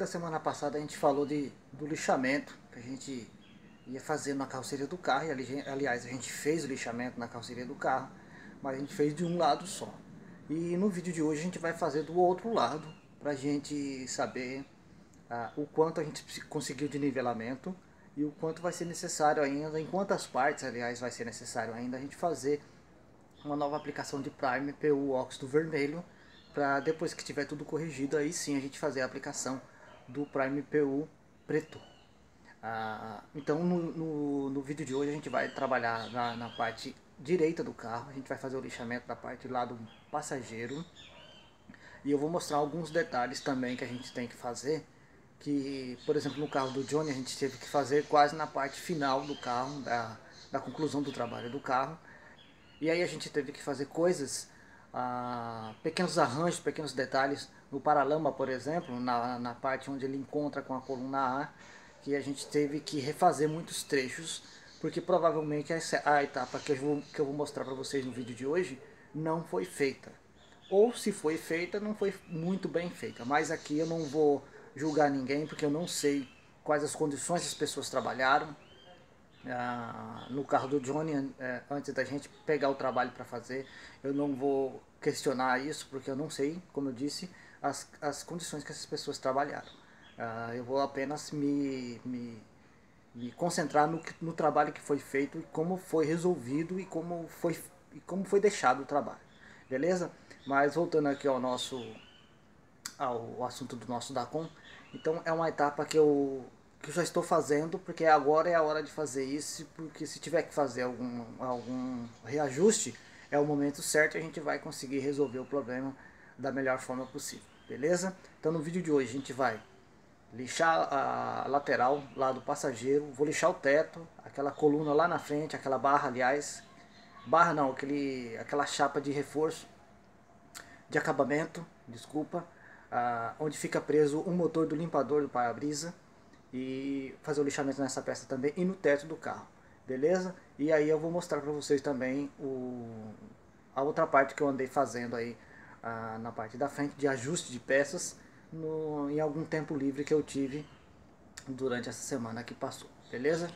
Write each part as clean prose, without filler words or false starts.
semana passada a gente falou do lixamento que a gente ia fazer na carroceria do carro. E aliás, a gente fez o lixamento na carroceria do carro, mas a gente fez de um lado só. E no vídeo de hoje a gente vai fazer do outro lado, para a gente saber o quanto a gente conseguiu de nivelamento e o quanto vai ser necessário ainda, em quantas partes, aliás, vai ser necessário ainda a gente fazer uma nova aplicação de Prime PU óxido vermelho, para depois que tiver tudo corrigido, aí sim a gente fazer a aplicação do Prime PU preto. Então no vídeo de hoje a gente vai trabalhar na parte direita do carro, a gente vai fazer o lixamento da parte lá do passageiro, e eu vou mostrar alguns detalhes também que a gente tem que fazer, que por exemplo no carro do Johnny a gente teve que fazer quase na parte final do carro, da conclusão do trabalho do carro. E aí a gente teve que fazer coisas, pequenos arranjos, pequenos detalhes no paralama, por exemplo, na parte onde ele encontra com a coluna A, que a gente teve que refazer muitos trechos, porque provavelmente a etapa que eu vou mostrar para vocês no vídeo de hoje não foi feita. Ou se foi feita, não foi muito bem feita. Mas aqui eu não vou julgar ninguém, porque eu não sei quais as condições as pessoas trabalharam no carro do Johnny antes da gente pegar o trabalho para fazer. Eu não vou questionar isso, porque eu não sei, como eu disse, as condições que essas pessoas trabalharam. Eu vou apenas me concentrar no trabalho que foi feito e como foi resolvido e como foi deixado o trabalho, beleza? Mas voltando aqui ao assunto do nosso DACOM, então é uma etapa que eu já estou fazendo, porque agora é a hora de fazer isso, porque se tiver que fazer algum reajuste, é o momento certo e a gente vai conseguir resolver o problema da melhor forma possível, beleza? Então no vídeo de hoje a gente vai lixar a lateral lá do passageiro, vou lixar o teto, aquela coluna lá na frente, aquela barra, aliás, barra não, aquela chapa de reforço, de acabamento, desculpa, onde fica preso o motor do limpador do para-brisa, e fazer o lixamento nessa peça também e no teto do carro, beleza? E aí eu vou mostrar para vocês também a outra parte que eu andei fazendo aí na parte da frente de ajuste de peças em algum tempo livre que eu tive durante essa semana que passou, beleza?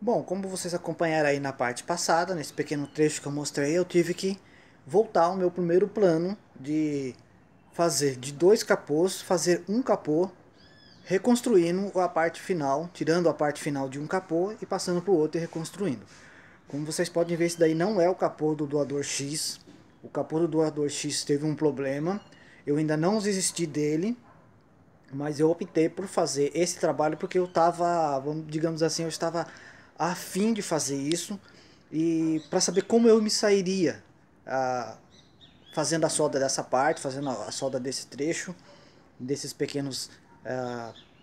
Bom, como vocês acompanharam aí na parte passada, nesse pequeno trecho que eu mostrei, eu tive que voltar ao meu primeiro plano de fazer de 2 capôs, fazer um capô, reconstruindo a parte final, tirando a parte final de um capô e passando para o outro e reconstruindo. Como vocês podem ver, esse daí não é o capô do doador X. O capô do doador X teve um problema, eu ainda não desisti dele, mas eu optei por fazer esse trabalho porque eu estava, digamos assim, eu estava a fim de fazer isso e para saber como eu me sairia fazendo a solda dessa parte, fazendo a solda desse trecho, desses pequenos,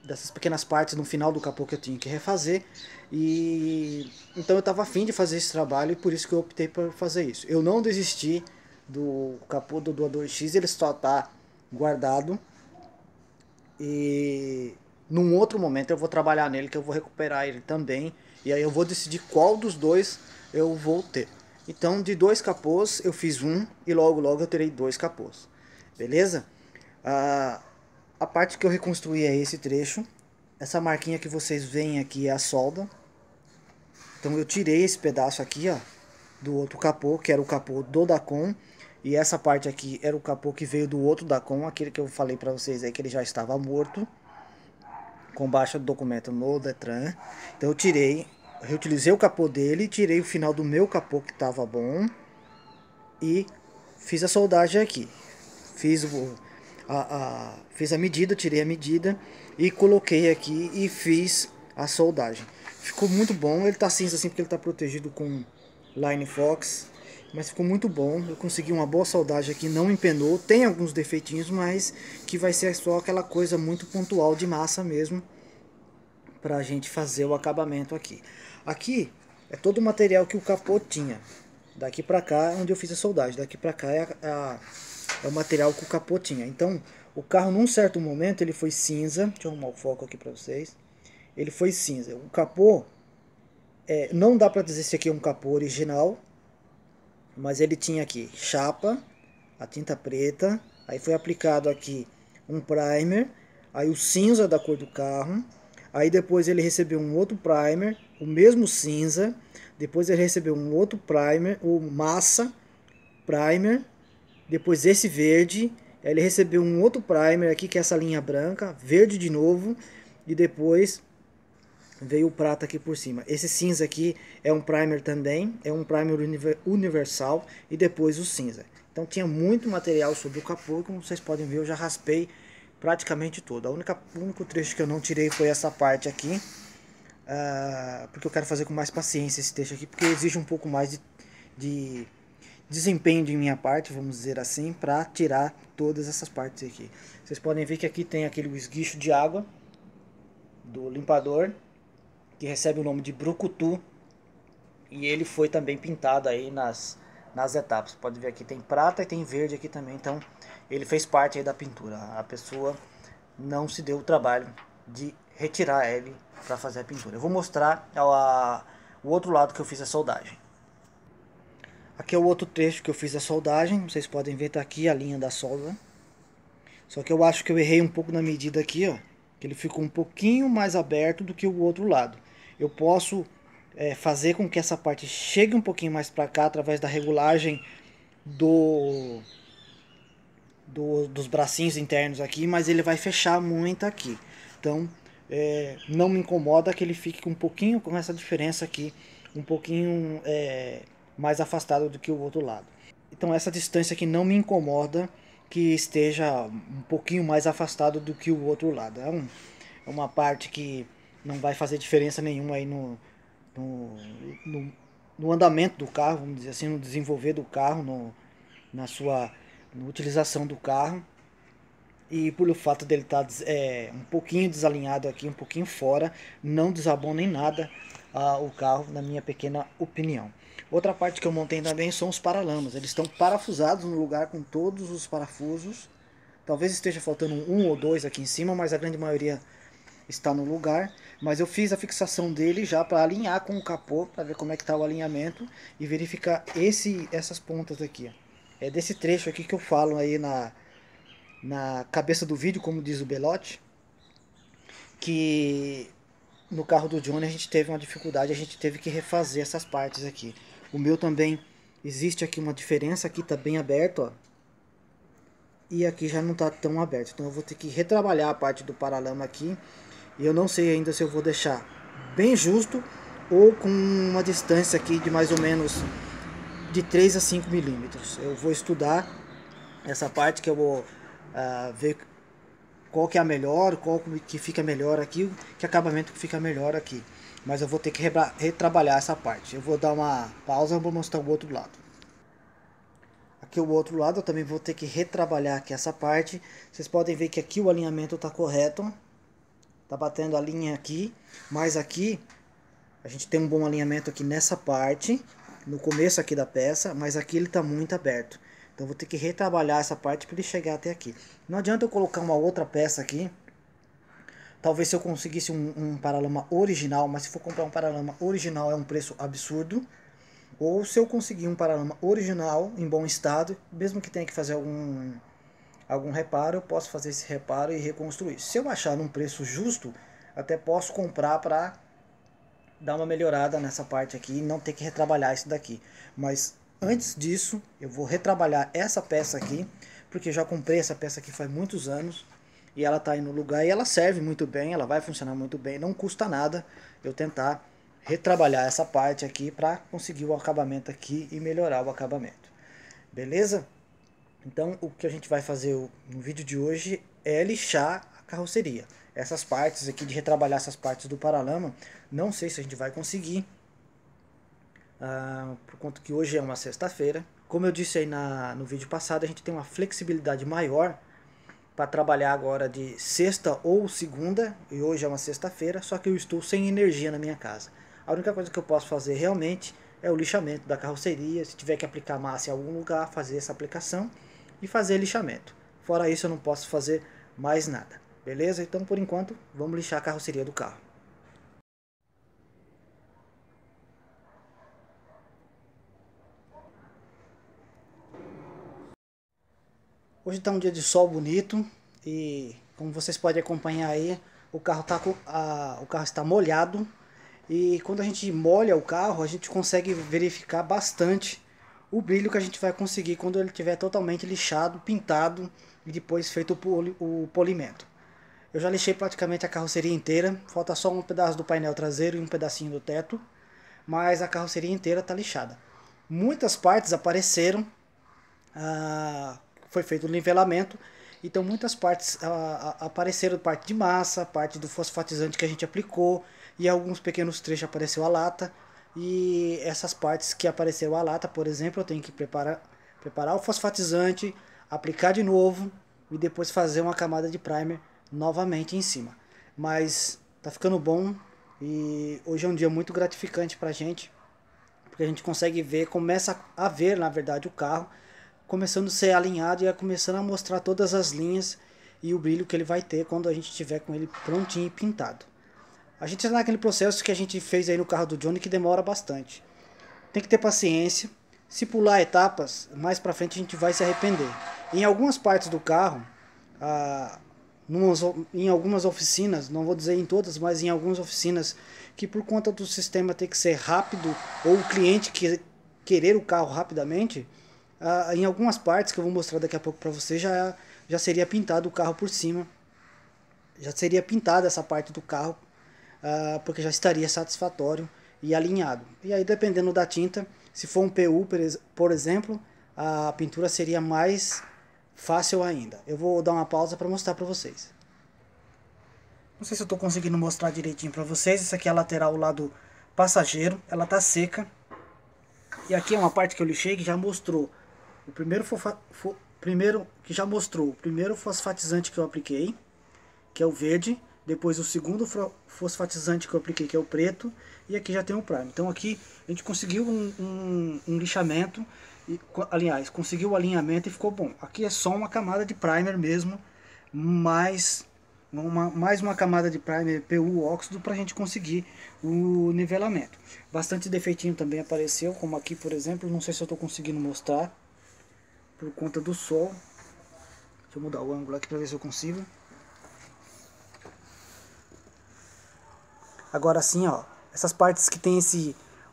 dessas pequenas partes no final do capô que eu tinha que refazer. E então eu estava a fim de fazer esse trabalho e por isso que eu optei por fazer isso. Eu não desisti do capô do doador X, ele só está guardado. E num outro momento eu vou trabalhar nele, que eu vou recuperar ele também. E aí eu vou decidir qual dos dois eu vou ter. Então de 2 capôs eu fiz um e logo eu terei 2 capôs. Beleza? A parte que eu reconstruí é esse trecho. Essa marquinha que vocês veem aqui é a solda. Então eu tirei esse pedaço aqui, ó, do outro capô, que era o capô do Dacom. E essa parte aqui era o capô que veio do outro Dacom, aquele que eu falei para vocês aí que ele já estava morto, com baixa do documento no Detran. Então eu tirei, reutilizei o capô dele, tirei o final do meu capô que estava bom e fiz a soldagem aqui. Fiz fiz a medida, tirei a medida e coloquei aqui e fiz a soldagem. Ficou muito bom. Ele tá cinza assim porque ele tá protegido com Line Fox, mas ficou muito bom. Eu consegui uma boa soldagem aqui, não empenou. Tem alguns defeitinhos, mas que vai ser só aquela coisa muito pontual de massa mesmo, pra gente fazer o acabamento aqui. Aqui é todo o material que o capô tinha. Daqui pra cá é onde eu fiz a soldagem. Daqui pra cá é o material que o capô tinha. Então, o carro num certo momento ele foi cinza. Deixa eu arrumar o foco aqui pra vocês. Ele foi cinza. O capô, não dá pra dizer se aqui é um capô original, mas ele tinha aqui chapa, a tinta preta, aí foi aplicado aqui um primer, aí o cinza da cor do carro, aí depois ele recebeu um outro primer, o mesmo cinza, depois ele recebeu um outro primer, o massa primer, depois esse verde, aí ele recebeu um outro primer aqui, que é essa linha branca, verde de novo, e depois veio o prata aqui por cima. Esse cinza aqui é um primer também, é um primer universal, e depois o cinza. Então tinha muito material sobre o capô, como vocês podem ver eu já raspei praticamente todo. O único trecho que eu não tirei foi essa parte aqui, porque eu quero fazer com mais paciência esse trecho aqui, porque exige um pouco mais de desempenho de minha parte, vamos dizer assim, para tirar todas essas partes aqui. Vocês podem ver que aqui tem aquele esguicho de água do limpador, que recebe o nome de brucutu, e ele foi também pintado aí nas etapas. Pode ver aqui tem prata e tem verde aqui também, então ele fez parte aí da pintura. A pessoa não se deu o trabalho de retirar ele para fazer a pintura. Eu vou mostrar o outro lado que eu fiz a soldagem. Aqui é o outro trecho que eu fiz a soldagem, vocês podem ver, tá aqui a linha da solda. Só que eu acho que eu errei um pouco na medida aqui, ó, que ele ficou um pouquinho mais aberto do que o outro lado. Eu posso fazer com que essa parte chegue um pouquinho mais para cá através da regulagem dos bracinhos internos aqui, mas ele vai fechar muito aqui. Então não me incomoda que ele fique um pouquinho com essa diferença aqui, um pouquinho mais afastado do que o outro lado. Então essa distância aqui não me incomoda que esteja um pouquinho mais afastado do que o outro lado. É uma parte que não vai fazer diferença nenhuma aí no, no, no andamento do carro, vamos dizer assim, no desenvolver do carro, na sua utilização do carro. E pelo fato dele estar um pouquinho desalinhado aqui, um pouquinho fora, não desabona em nada o carro, na minha pequena opinião. Outra parte que eu montei também são os paralamas. Eles estão parafusados no lugar com todos os parafusos. Talvez esteja faltando um ou dois aqui em cima, mas a grande maioria está no lugar. Mas eu fiz a fixação dele já para alinhar com o capô, para ver como é que está o alinhamento e verificar essas pontas aqui. É desse trecho aqui que eu falo aí na cabeça do vídeo, como diz o Belotti, que no carro do Johnny a gente teve uma dificuldade, a gente teve que refazer essas partes aqui. O meu também existe aqui uma diferença, aqui tá bem aberto, ó, e aqui já não tá tão aberto. Então eu vou ter que retrabalhar a parte do paralama aqui, e eu não sei ainda se eu vou deixar bem justo ou com uma distância aqui de mais ou menos de 3 a 5 milímetros. Eu vou estudar essa parte, que eu vou ver qual que é a melhor, qual que fica melhor aqui, que acabamento que fica melhor aqui. Mas eu vou ter que retrabalhar essa parte. Eu vou dar uma pausa e vou mostrar o outro lado. Aqui o outro lado eu também vou ter que retrabalhar aqui essa parte. Vocês podem ver que aqui o alinhamento está correto. Tá batendo a linha aqui, mas aqui a gente tem um bom alinhamento aqui nessa parte, no começo aqui da peça, mas aqui ele está muito aberto. Então eu vou ter que retrabalhar essa parte para ele chegar até aqui. Não adianta eu colocar uma outra peça aqui. Talvez se eu conseguisse um paralama original, mas se for comprar um paralama original é um preço absurdo. Ou se eu conseguir um paralama original em bom estado, mesmo que tenha que fazer algum reparo, eu posso fazer esse reparo e reconstruir. Se eu achar num preço justo, até posso comprar para dar uma melhorada nessa parte aqui e não ter que retrabalhar isso daqui. Mas antes disso, eu vou retrabalhar essa peça aqui, porque eu já comprei essa peça aqui faz muitos anos e ela está aí no lugar e ela serve muito bem, ela vai funcionar muito bem, não custa nada eu tentar retrabalhar essa parte aqui para conseguir o acabamento aqui e melhorar o acabamento. Beleza? Então o que a gente vai fazer no vídeo de hoje é lixar a carroceria. essas partes aqui, de retrabalhar essas partes do paralama. Não sei se a gente vai conseguir, por conta que hoje é uma sexta-feira. Como eu disse aí no vídeo passado, a gente tem uma flexibilidade maior para trabalhar agora de sexta ou segunda, e hoje é uma sexta-feira, só que eu estou sem energia na minha casa. A única coisa que eu posso fazer realmente é o lixamento da carroceria. Se tiver que aplicar massa em algum lugar, fazer essa aplicação e fazer lixamento. Fora isso eu não posso fazer mais nada. Beleza? Então por enquanto vamos lixar a carroceria do carro. Hoje está um dia de sol bonito e, como vocês podem acompanhar aí, o carro está molhado. E quando a gente molha o carro, a gente consegue verificar bastante o brilho que a gente vai conseguir quando ele estiver totalmente lixado, pintado e depois feito o polimento. Eu já lixei praticamente a carroceria inteira, falta só um pedaço do painel traseiro e um pedacinho do teto, mas a carroceria inteira está lixada. Muitas partes apareceram, foi feito o nivelamento, então muitas partes apareceram, parte de massa, parte do fosfatizante que a gente aplicou, e alguns pequenos trechos apareceu a lata. E essas partes que apareceu a lata, por exemplo, eu tenho que preparar o fosfatizante, aplicar de novo e depois fazer uma camada de primer novamente em cima. Mas tá ficando bom e hoje é um dia muito gratificante pra gente, porque a gente consegue ver, começa a ver na verdade o carro começando a ser alinhado e começando a mostrar todas as linhas e o brilho que ele vai ter quando a gente estiver com ele prontinho e pintado. A gente está naquele processo que a gente fez aí no carro do Johnny, que demora bastante. Tem que ter paciência. Se pular etapas, mais pra frente a gente vai se arrepender. Em algumas partes do carro, em algumas oficinas, não vou dizer em todas, mas em algumas oficinas, que por conta do sistema ter que ser rápido, ou o cliente querer o carro rapidamente, em algumas partes, que eu vou mostrar daqui a pouco pra você, já seria pintado o carro por cima. Já seria pintada essa parte do carro, porque já estaria satisfatório e alinhado. E aí, dependendo da tinta, se for um PU, por exemplo, a pintura seria mais fácil ainda. Eu vou dar uma pausa para mostrar para vocês. Não sei se eu estou conseguindo mostrar direitinho para vocês. Essa aqui é a lateral lá do passageiro, ela está seca. E aqui é uma parte que eu lixei que já mostrou o primeiro fosfatizante que eu apliquei, que é o verde. Depois o segundo fosfatizante que eu apliquei, que é o preto, e aqui já tem o primer. Então aqui a gente conseguiu um lixamento, aliás, conseguiu o alinhamento e ficou bom. Aqui é só uma camada de primer mesmo, mais uma camada de primer PU óxido para a gente conseguir o nivelamento. Bastante defeitinho também apareceu, como aqui por exemplo, não sei se eu estou conseguindo mostrar, por conta do sol. Deixa eu mudar o ângulo aqui para ver se eu consigo. Agora sim, ó, essas partes que tem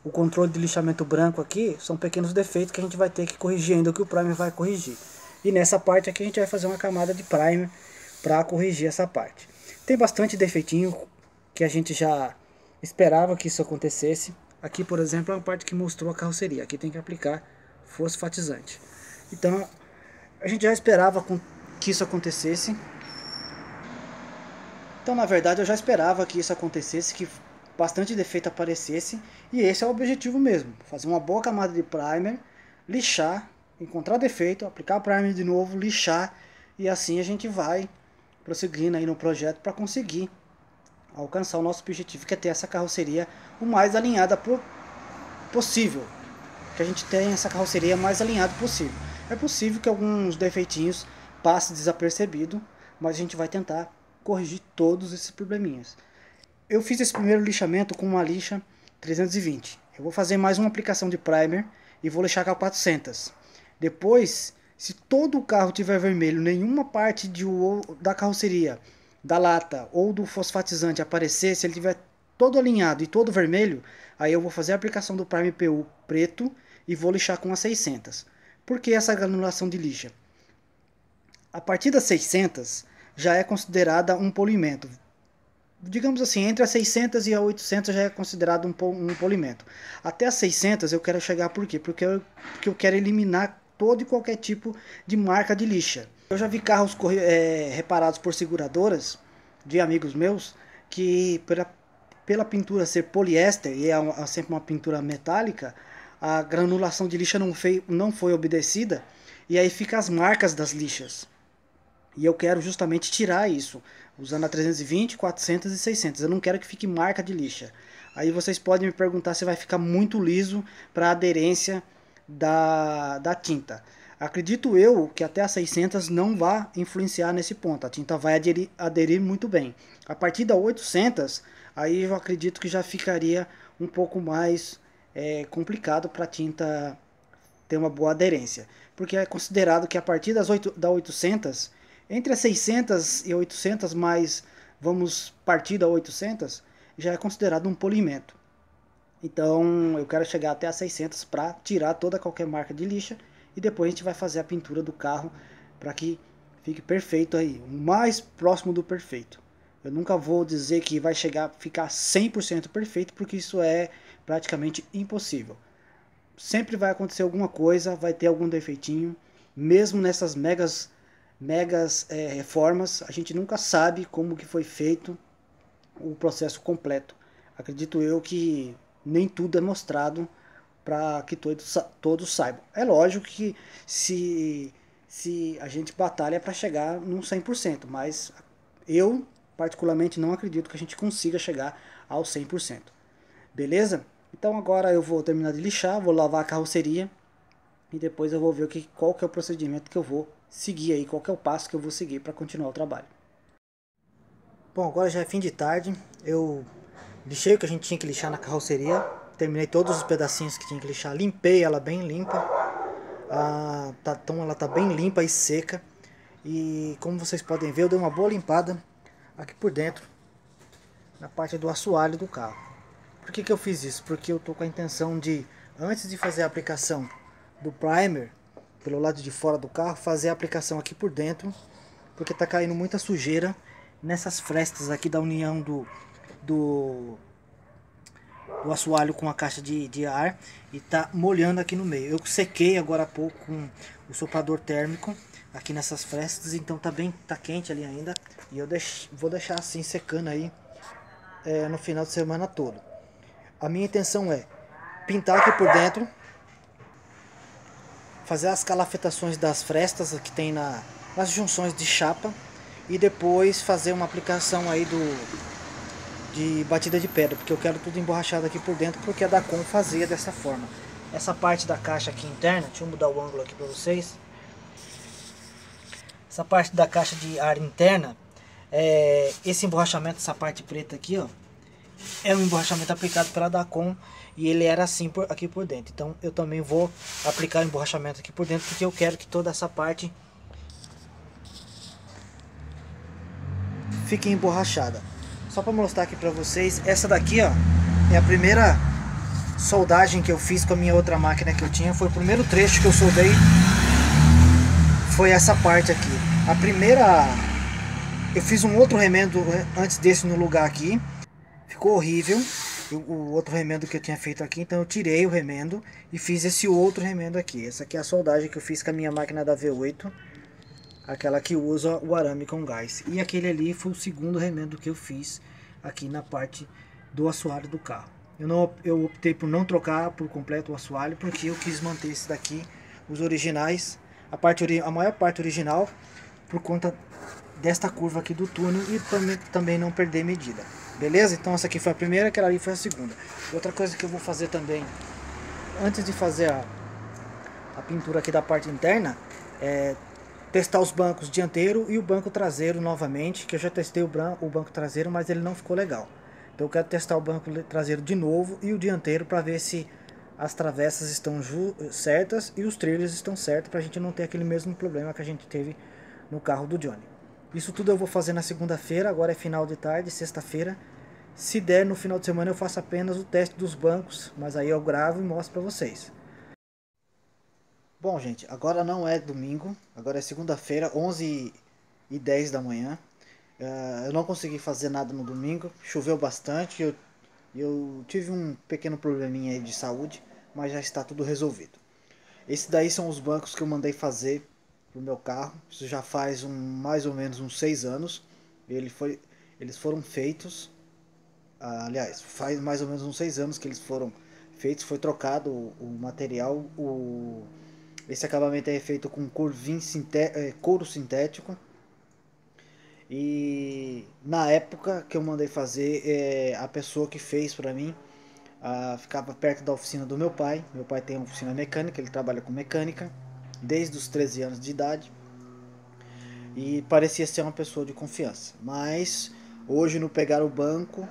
o controle de lixamento branco aqui, são pequenos defeitos que a gente vai ter que corrigir ainda, que o primer vai corrigir. E nessa parte aqui a gente vai fazer uma camada de primer para corrigir essa parte. Tem bastante defeitinho que a gente já esperava que isso acontecesse. Aqui, por exemplo, é uma parte que mostrou a carroceria. Aqui tem que aplicar fosfatizante. Então, a gente já esperava que isso acontecesse. Então, na verdade, eu já esperava que isso acontecesse, que bastante defeito aparecesse, e esse é o objetivo mesmo, fazer uma boa camada de primer, lixar, encontrar defeito, aplicar primer de novo, lixar, e assim a gente vai prosseguindo aí no projeto para conseguir alcançar o nosso objetivo, que é ter essa carroceria o mais alinhada possível, que a gente tenha essa carroceria mais alinhada possível. É possível que alguns defeitinhos passem desapercebido, mas a gente vai tentar corrigir todos esses probleminhas. Eu fiz esse primeiro lixamento com uma lixa 320. Eu vou fazer mais uma aplicação de primer e vou lixar com a 400. Depois, se todo o carro tiver vermelho, nenhuma parte da carroceria, da lata ou do fosfatizante aparecer, se ele tiver todo alinhado e todo vermelho, aí eu vou fazer a aplicação do primer PU preto e vou lixar com a 600. Por que essa granulação de lixa? A partir das 600 já é considerada um polimento. Digamos assim, entre as 600 e a 800 já é considerado um polimento. Até as 600 eu quero chegar por quê? Porque eu quero eliminar todo e qualquer tipo de marca de lixa. Eu já vi carros reparados por seguradoras de amigos meus que pela pintura ser poliéster e é sempre uma pintura metálica, a granulação de lixa não foi obedecida e aí fica as marcas das lixas. E eu quero justamente tirar isso, usando a 320, 400 e 600. Eu não quero que fique marca de lixa. Aí vocês podem me perguntar se vai ficar muito liso para a aderência da tinta. Acredito eu que até a 600 não vai influenciar nesse ponto. A tinta vai aderir muito bem. A partir da 800, aí eu acredito que já ficaria um pouco mais complicado para a tinta ter uma boa aderência. Porque é considerado que a partir da 800, entre as 600 e 800, mas vamos partir da 800, já é considerado um polimento. Então eu quero chegar até a 600 para tirar toda qualquer marca de lixa e depois a gente vai fazer a pintura do carro para que fique perfeito aí, o mais próximo do perfeito. Eu nunca vou dizer que vai ficar 100% perfeito, porque isso é praticamente impossível. Sempre vai acontecer alguma coisa, vai ter algum defeitinho, mesmo nessas megas reformas, a gente nunca sabe como que foi feito o processo completo. Acredito eu que nem tudo é mostrado para que todos saibam. É lógico que se a gente batalha para chegar num 100%, mas eu particularmente não acredito que a gente consiga chegar ao 100%. Beleza? Então agora eu vou terminar de lixar, vou lavar a carroceria e depois eu vou ver qual que é o procedimento que eu vou seguir aí, qual que é o passo que eu vou seguir para continuar o trabalho. Bom, agora já é fim de tarde, eu lixei o que a gente tinha que lixar na carroceria, terminei todos os pedacinhos que tinha que lixar, limpei ela bem limpa, então ela tá bem limpa e seca, e como vocês podem ver eu dei uma boa limpada aqui por dentro, na parte do assoalho do carro. Por que eu fiz isso? Porque eu tô com a intenção de, antes de fazer a aplicação do primer pelo lado de fora do carro, fazer a aplicação aqui por dentro, porque tá caindo muita sujeira nessas frestas aqui da união do assoalho com a caixa de ar e tá molhando aqui no meio. Eu sequei agora há pouco com o soprador térmico aqui nessas frestas, então tá quente ali ainda e eu vou deixar assim secando aí no final de semana todo. A minha intenção é pintar aqui por dentro, fazer as calafetações das frestas que tem nas junções de chapa e depois fazer uma aplicação aí de batida de pedra, porque eu quero tudo emborrachado aqui por dentro, porque a Dacom fazia dessa forma. Essa parte da caixa aqui interna, deixa eu mudar o ângulo aqui para vocês. Essa parte da caixa de ar interna, esse emborrachamento, essa parte preta aqui, ó, é um emborrachamento aplicado pela Dacom e ele era assim aqui por dentro. Então eu também vou aplicar o emborrachamento aqui por dentro, porque eu quero que toda essa parte fique emborrachada. Só para mostrar aqui para vocês, essa daqui, ó, é a primeira soldagem que eu fiz com a minha outra máquina que eu tinha. Foi o primeiro trecho que eu soldei, foi essa parte aqui. A primeira, eu fiz um outro remendo antes desse no lugar aqui, ficou horrível o outro remendo que eu tinha feito aqui, então eu tirei o remendo e fiz esse outro remendo aqui. Essa aqui é a soldagem que eu fiz com a minha máquina da V8, aquela que usa o arame com gás. E aquele ali foi o segundo remendo que eu fiz aqui na parte do assoalho do carro. Eu optei por não trocar por completo o assoalho, porque eu quis manter esse daqui, os originais, a maior parte original, por conta desta curva aqui do túnel e também não perder medida. Beleza? Então essa aqui foi a primeira, aquela ali foi a segunda. Outra coisa que eu vou fazer também, antes de fazer a pintura aqui da parte interna, é testar os bancos dianteiro e o banco traseiro novamente, que eu já testei o banco traseiro, mas ele não ficou legal. Então eu quero testar o banco traseiro de novo e o dianteiro para ver se as travessas estão certas e os trilhos estão certos, para a gente não ter aquele mesmo problema que a gente teve no carro do Johnny. Isso tudo eu vou fazer na segunda-feira, agora é final de tarde, sexta-feira. Se der no final de semana eu faço apenas o teste dos bancos, mas aí eu gravo e mostro para vocês. Bom, gente, agora não é domingo, agora é segunda-feira, 11h10 da manhã. Eu não consegui fazer nada no domingo, choveu bastante, eu tive um pequeno probleminha aí de saúde, mas já está tudo resolvido. Esses daí são os bancos que eu mandei fazer pro meu carro, isso já faz mais ou menos uns 6 anos. Eles foram feitos, aliás, faz mais ou menos uns 6 anos que eles foram feitos, foi trocado o material, esse acabamento é feito com couro sintético. E na época que eu mandei fazer, a pessoa que fez pra mim ficava perto da oficina do meu pai. Meu pai tem uma oficina mecânica, ele trabalha com mecânica desde os 13 anos de idade e parecia ser uma pessoa de confiança. Mas hoje, no pegar o banco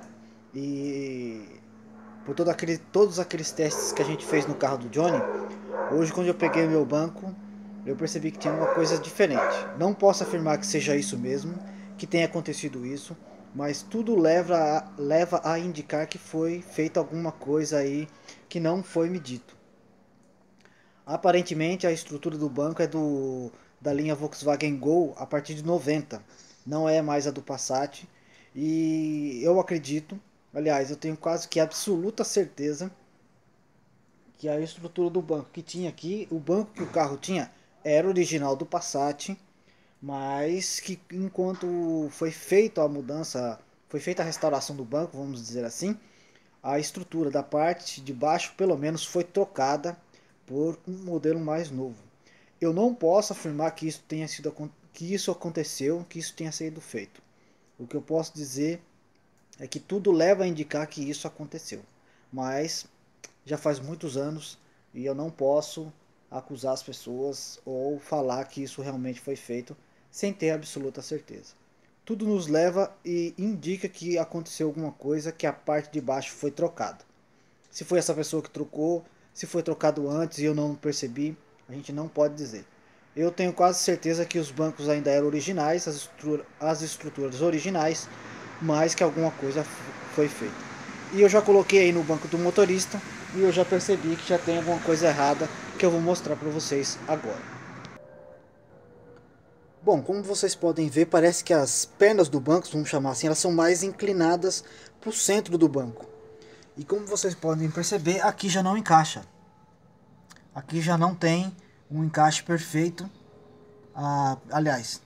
e por todos aqueles testes que a gente fez no carro do Johnny, hoje quando eu peguei o meu banco, eu percebi que tinha uma coisa diferente. Não posso afirmar que seja isso mesmo, que tenha acontecido isso, mas tudo leva a indicar que foi feita alguma coisa aí que não foi me dito. Aparentemente a estrutura do banco é da linha Volkswagen Gol a partir de 90, não é mais a do Passat. E eu acredito, aliás, eu tenho quase que absoluta certeza que a estrutura do banco que tinha aqui, o banco que o carro tinha, era original do Passat, mas que enquanto foi feita a mudança, foi feita a restauração do banco, vamos dizer assim, a estrutura da parte de baixo pelo menos foi trocada por um modelo mais novo. Eu não posso afirmar que isso aconteceu, que isso tenha sido feito. O que eu posso dizer é que tudo leva a indicar que isso aconteceu. Mas já faz muitos anos e eu não posso acusar as pessoas ou falar que isso realmente foi feito sem ter absoluta certeza. Tudo nos leva e indica que aconteceu alguma coisa, que a parte de baixo foi trocada. Se foi essa pessoa que trocou, se foi trocado antes e eu não percebi, a gente não pode dizer. Eu tenho quase certeza que os bancos ainda eram originais, as estruturas originais, mas que alguma coisa foi feita. E eu já coloquei aí no banco do motorista e eu já percebi que já tem alguma coisa errada que eu vou mostrar para vocês agora. Bom, como vocês podem ver, parece que as pernas do banco, vamos chamar assim, elas são mais inclinadas para o centro do banco. E como vocês podem perceber, aqui já não encaixa. Aqui já não tem um encaixe perfeito. Aliás,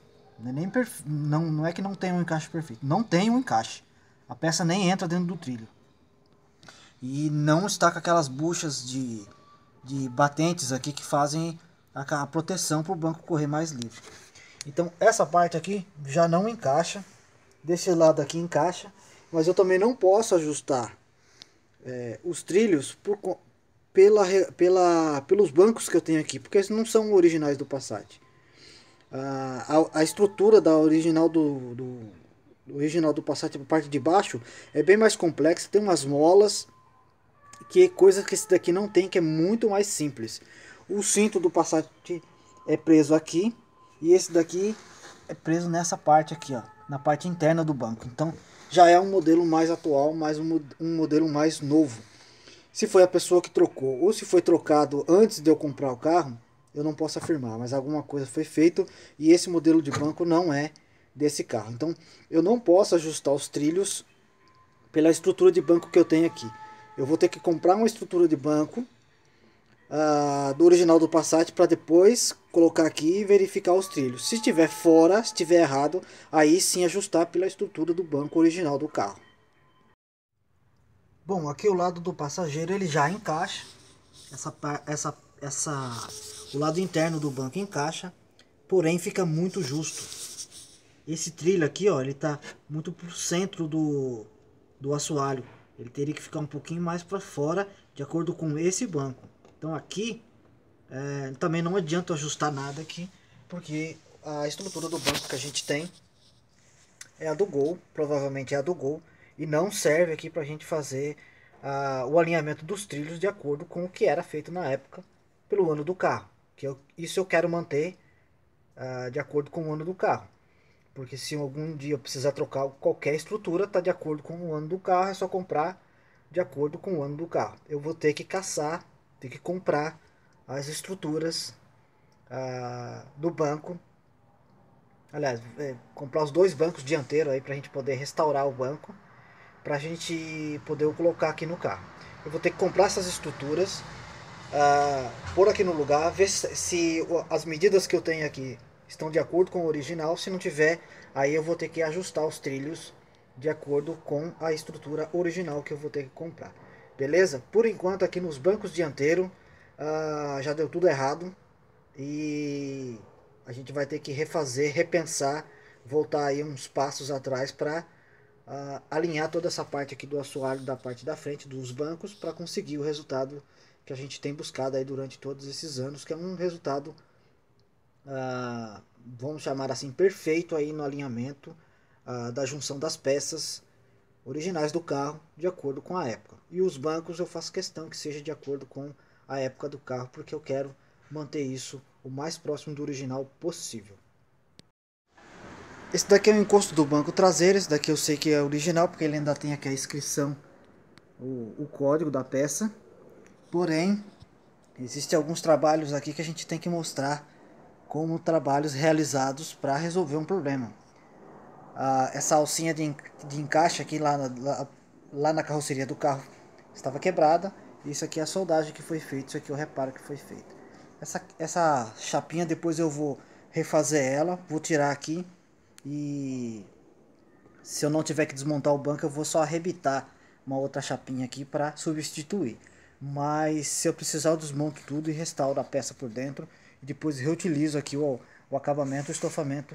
não é que não tem um encaixe perfeito. Não tem um encaixe. A peça nem entra dentro do trilho. E não está com aquelas buchas de batentes aqui que fazem a proteção para o banco correr mais livre. Então essa parte aqui já não encaixa. Desse lado aqui encaixa. Mas eu também não posso ajustar os trilhos pelos bancos que eu tenho aqui, porque eles não são originais do Passat. A estrutura da original do original do Passat, a parte de baixo, é bem mais complexa, tem umas molas, que coisa que esse daqui não tem, que é muito mais simples. O cinto do Passat é preso aqui, e esse daqui é preso nessa parte aqui, ó, na parte interna do banco. Então já é um modelo mais atual, um modelo mais novo. Se foi a pessoa que trocou ou se foi trocado antes de eu comprar o carro, eu não posso afirmar, mas alguma coisa foi feita e esse modelo de banco não é desse carro. Então eu não posso ajustar os trilhos pela estrutura de banco que eu tenho aqui. Eu vou ter que comprar uma estrutura de banco do original do Passat para depois colocar aqui e verificar os trilhos. Se estiver fora, se estiver errado, aí sim ajustar pela estrutura do banco original do carro. Bom, aqui o lado do passageiro ele já encaixa, o lado interno do banco encaixa, porém fica muito justo. Esse trilho aqui, ó, ele tá muito pro centro do assoalho. Ele teria que ficar um pouquinho mais para fora, de acordo com esse banco. Então aqui também não adianta ajustar nada aqui, porque a estrutura do banco que a gente tem é a do Gol, provavelmente é a do Gol, e não serve aqui para a gente fazer o alinhamento dos trilhos de acordo com o que era feito na época pelo ano do carro. Isso eu quero manter de acordo com o ano do carro. Porque se algum dia eu precisar trocar qualquer estrutura, está de acordo com o ano do carro, é só comprar de acordo com o ano do carro. Eu vou ter que caçar, ter que comprar as estruturas do banco. Aliás, comprar os dois bancos dianteiros aí para a gente poder restaurar o banco, para a gente poder colocar aqui no carro. Eu vou ter que comprar essas estruturas, pôr aqui no lugar, ver se as medidas que eu tenho aqui estão de acordo com o original. Se não tiver, aí eu vou ter que ajustar os trilhos de acordo com a estrutura original que eu vou ter que comprar. Beleza? Por enquanto aqui nos bancos dianteiros já deu tudo errado e a gente vai ter que refazer, repensar, voltar aí uns passos atrás para alinhar toda essa parte aqui do assoalho da parte da frente dos bancos para conseguir o resultado que a gente tem buscado aí durante todos esses anos, que é um resultado, vamos chamar assim, perfeito aí no alinhamento da junção das peças originais do carro de acordo com a época. E os bancos eu faço questão que seja de acordo com a época do carro, porque eu quero manter isso o mais próximo do original possível. Esse daqui é o encosto do banco traseiro, esse daqui eu sei que é original, porque ele ainda tem aqui a inscrição, o código da peça. Porém, existem alguns trabalhos aqui que a gente tem que mostrar como trabalhos realizados para resolver um problema. Essa alcinha de encaixe aqui lá na carroceria do carro estava quebrada. Isso aqui é a soldagem que foi feita, isso aqui é o reparo que foi feito. Essa chapinha depois eu vou refazer ela, vou tirar aqui e se eu não tiver que desmontar o banco eu vou só arrebitar uma outra chapinha aqui para substituir. Mas se eu precisar eu desmonto tudo e restauro a peça por dentro e depois reutilizo aqui o acabamento, o estofamento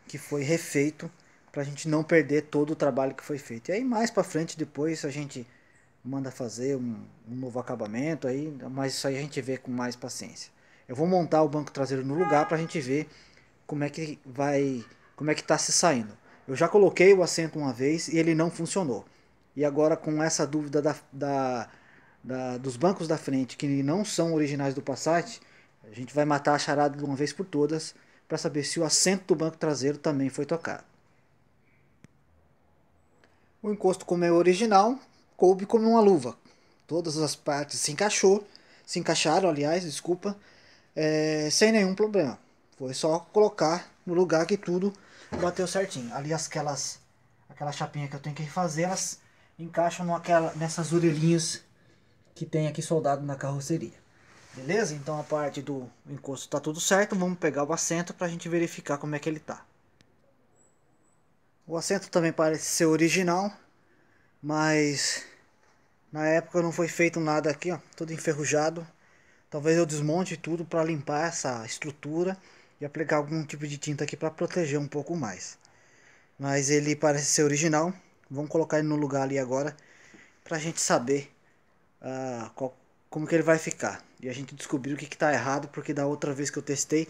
que foi refeito, para a gente não perder todo o trabalho que foi feito. E aí mais para frente depois a gente manda fazer um novo acabamento aí, mas isso aí a gente vê com mais paciência. Eu vou montar o banco traseiro no lugar para a gente ver como é que está se saindo. Eu já coloquei o assento uma vez e ele não funcionou. E agora com essa dúvida dos bancos da frente que não são originais do Passat, a gente vai matar a charada de uma vez por todas para saber se o assento do banco traseiro também foi tocado. O encosto, como é original, coube como uma luva. Todas as partes se encaixaram, aliás, desculpa, sem nenhum problema. Foi só colocar no lugar que tudo bateu certinho. Ali aquela chapinha que eu tenho que refazer, elas encaixam nessas orelhinhas que tem aqui soldado na carroceria. Beleza? Então a parte do encosto está tudo certo. Vamos pegar o assento para a gente verificar como é que ele está. O assento também parece ser original, mas na época não foi feito nada aqui, ó, tudo enferrujado. Talvez eu desmonte tudo para limpar essa estrutura e aplicar algum tipo de tinta aqui para proteger um pouco mais. Mas ele parece ser original. Vamos colocar ele no lugar ali agora para a gente saber como que ele vai ficar. E a gente descobriu o que está errado, porque da outra vez que eu testei,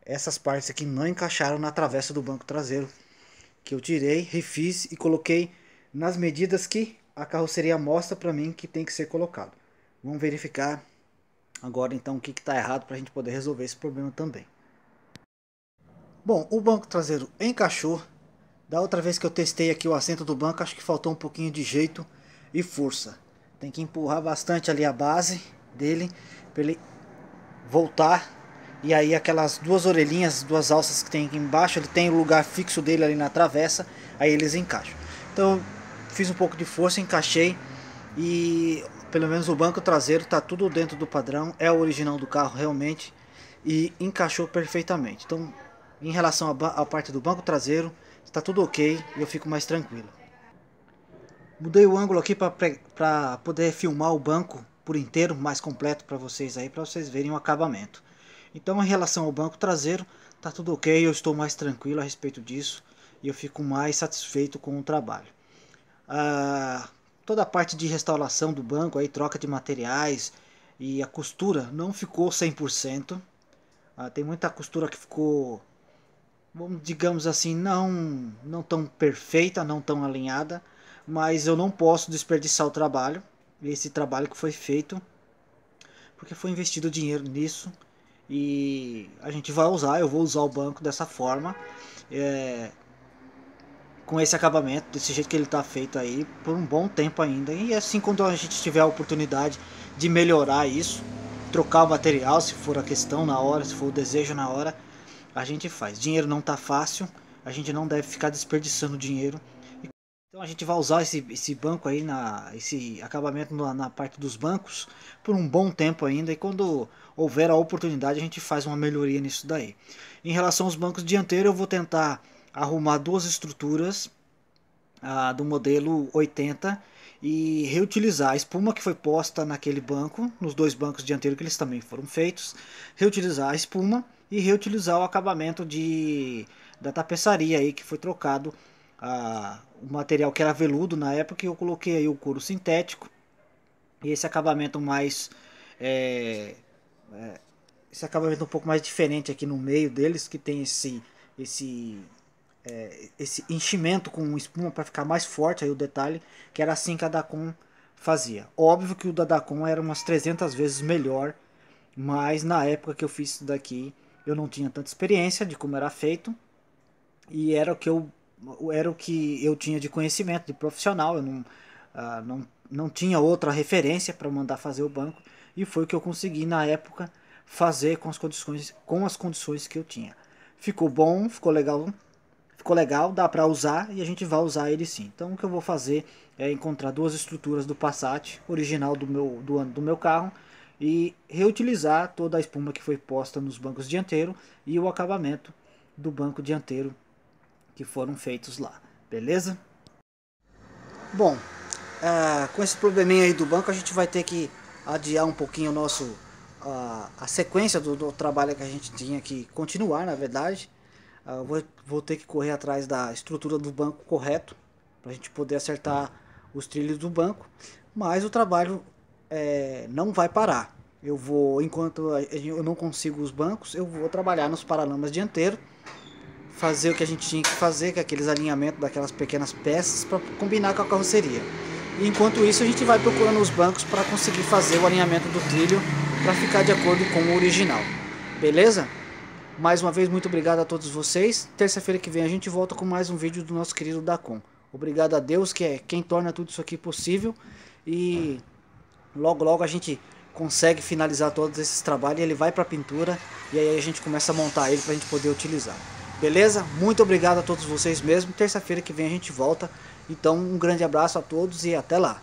essas partes aqui não encaixaram na travessa do banco traseiro, que eu tirei, refiz e coloquei nas medidas que a carroceria mostra para mim que tem que ser colocado. Vamos verificar agora então o que está errado para a gente poder resolver esse problema também. Bom, o banco traseiro encaixou. Da outra vez que eu testei aqui o assento do banco, acho que faltou um pouquinho de jeito e força. Tem que empurrar bastante ali a base dele para ele voltar. E aí aquelas duas orelhinhas, duas alças que tem aqui embaixo, ele tem o lugar fixo dele ali na travessa, aí eles encaixam. Então fiz um pouco de força, encaixei e pelo menos o banco traseiro está tudo dentro do padrão, é o original do carro realmente e encaixou perfeitamente. Então em relação à parte do banco traseiro, está tudo ok e eu fico mais tranquilo. Mudei o ângulo aqui para poder filmar o banco por inteiro, mais completo para vocês aí, para vocês verem o acabamento. Então em relação ao banco traseiro, tá tudo ok, eu estou mais tranquilo a respeito disso e eu fico mais satisfeito com o trabalho. Toda a parte de restauração do banco, aí, troca de materiais e a costura não ficou 100%. Tem muita costura que ficou, digamos assim, não tão perfeita, não tão alinhada, mas eu não posso desperdiçar o trabalho, esse trabalho que foi feito, porque foi investido dinheiro nisso e a gente vai usar, eu vou usar o banco dessa forma, com esse acabamento, desse jeito que ele está feito aí, por um bom tempo ainda. E assim, quando a gente tiver a oportunidade de melhorar isso, trocar o material, se for a questão na hora, se for o desejo na hora, a gente faz. Dinheiro não tá fácil, a gente não deve ficar desperdiçando dinheiro. Então a gente vai usar esse banco aí, esse acabamento na parte dos bancos por um bom tempo ainda, e quando houver a oportunidade a gente faz uma melhoria nisso daí. Em relação aos bancos dianteiros, eu vou tentar arrumar duas estruturas do modelo 80 e reutilizar a espuma que foi posta naquele banco, nos dois bancos dianteiros que eles também foram feitos, reutilizar a espuma e reutilizar o acabamento da tapeçaria aí que foi trocado, o material que era veludo na época, eu coloquei aí o couro sintético e esse acabamento mais é, esse acabamento um pouco mais diferente aqui no meio deles, que tem esse esse enchimento com espuma para ficar mais forte aí o detalhe, que era assim que a Dacom fazia. Óbvio que o da Dacom era umas 300 vezes melhor, mas na época que eu fiz isso daqui eu não tinha tanta experiência de como era feito e era o que eu tinha de conhecimento de profissional. Eu não tinha outra referência para mandar fazer o banco e foi o que eu consegui na época fazer com as condições que eu tinha. Ficou bom, ficou legal, dá para usar e a gente vai usar ele sim. Então o que eu vou fazer é encontrar duas estruturas do Passat original do meu carro e reutilizar toda a espuma que foi posta nos bancos dianteiros e o acabamento do banco dianteiro que foram feitos lá, beleza? Bom, com esse probleminha aí do banco a gente vai ter que adiar um pouquinho a sequência do trabalho que a gente tinha que continuar, na verdade. Vou ter que correr atrás da estrutura do banco correto para a gente poder acertar os trilhos do banco, mas o trabalho não vai parar. Enquanto eu não consigo os bancos, eu vou trabalhar nos paralamas dianteiros, fazer o que a gente tinha que fazer, que é aqueles alinhamentos daquelas pequenas peças para combinar com a carroceria. E enquanto isso a gente vai procurando os bancos para conseguir fazer o alinhamento do trilho para ficar de acordo com o original. Beleza? Mais uma vez, muito obrigado a todos vocês. Terça-feira que vem a gente volta com mais um vídeo do nosso querido Dacom. Obrigado a Deus, que é quem torna tudo isso aqui possível. E logo logo a gente consegue finalizar todos esses trabalhos e ele vai para a pintura. E aí a gente começa a montar ele para a gente poder utilizar. Beleza? Muito obrigado a todos vocês mesmo. Terça-feira que vem a gente volta. Então um grande abraço a todos e até lá.